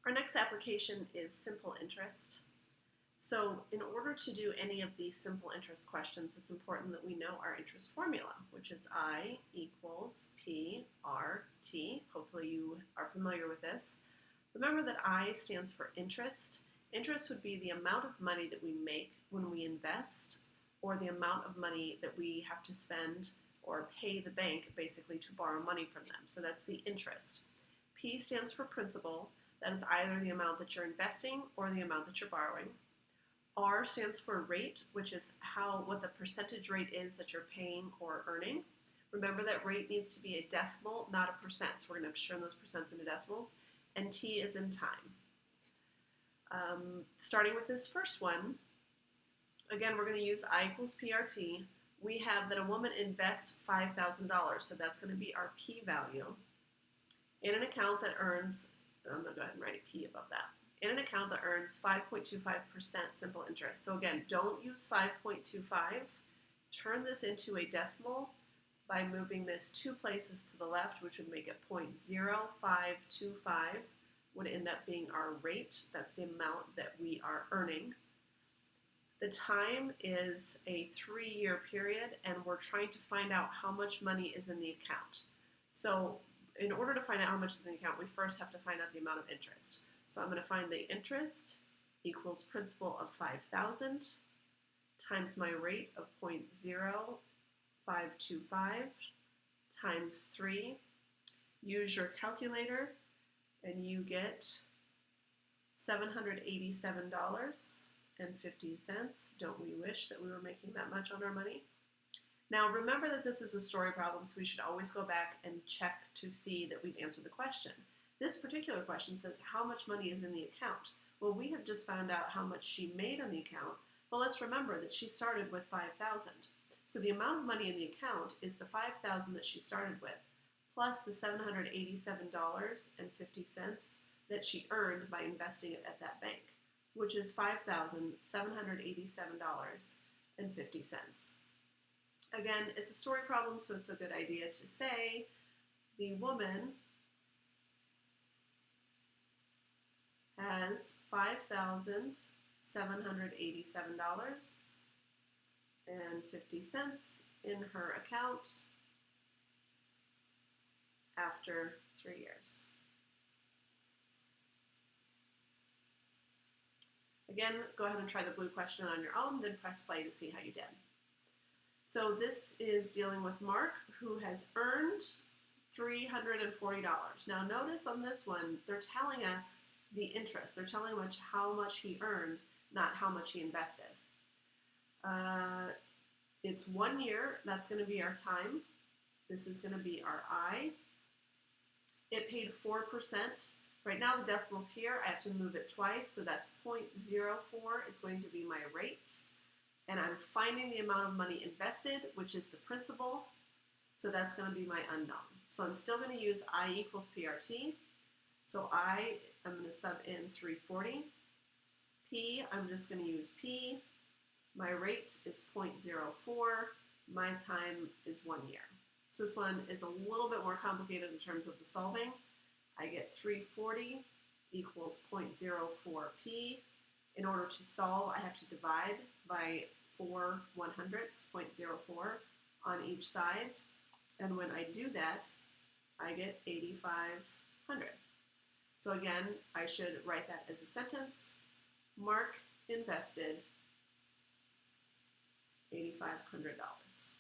Our next application is simple interest. So in order to do any of these simple interest questions, it's important that we know our interest formula, which is I equals PRT. Hopefully you are familiar with this. Remember that I stands for interest. Interest would be the amount of money that we make when we invest, or the amount of money that we have to spend or pay the bank basically to borrow money from them. So that's the interest. P stands for principal. That is either the amount that you're investing or the amount that you're borrowing. R stands for rate, which is what the percentage rate is that you're paying or earning. Remember that rate needs to be a decimal, not a percent. So we're going to have to turn those percents into decimals. And T is in time. Starting with this first one, again, we're going to use I equals PRT. We have that a woman invests $5,000, so that's going to be our P value, in an account that earns, I'm going to go ahead and write P above that, in an account that earns 5.25% simple interest. So again, don't use 5.25. Turn this into a decimal by moving this 2 places to the left, which would make it 0.0525, would end up being our rate. That's the amount that we are earning. The time is a 3-year period, and we're trying to find out how much money is in the account. So in order to find out how much is in the account, we first have to find out the amount of interest. So I'm going to find the interest equals principal of 5,000 times my rate of 0.0525 times 3. Use your calculator and you get $787.50. Don't we wish that we were making that much on our money? Now remember that this is a story problem, so we should always go back and check to see that we've answered the question. This particular question says how much money is in the account. Well, we have just found out how much she made on the account, but let's remember that she started with 5,000. So the amount of money in the account is the 5,000 that she started with, plus the $787.50 that she earned by investing it at that bank, which is $5,787.50. Again, it's a story problem, so it's a good idea to say the woman has $5,787.50 in her account after 3 years. Again, go ahead and try the blue question on your own, then press play to see how you did. So this is dealing with Mark, who has earned $340. Now notice on this one, they're telling us the interest. They're telling us how much he earned, not how much he invested. It's 1 year. That's going to be our time. This is going to be our I. It paid 4%. Right now the decimal's here. I have to move it twice, so that's 0.04 is going to be my rate. And I'm finding the amount of money invested, which is the principal, so that's going to be my unknown. So I'm still going to use I equals PRT. So I'm going to sub in 340. P, I'm just going to use P. My rate is 0.04. My time is 1 year. So this one is a little bit more complicated in terms of the solving. I get 340 equals 0.04p. In order to solve, I have to divide by 4 100ths, 0.04 on each side. And when I do that, I get 8,500. So again, I should write that as a sentence. Mark invested $8,500.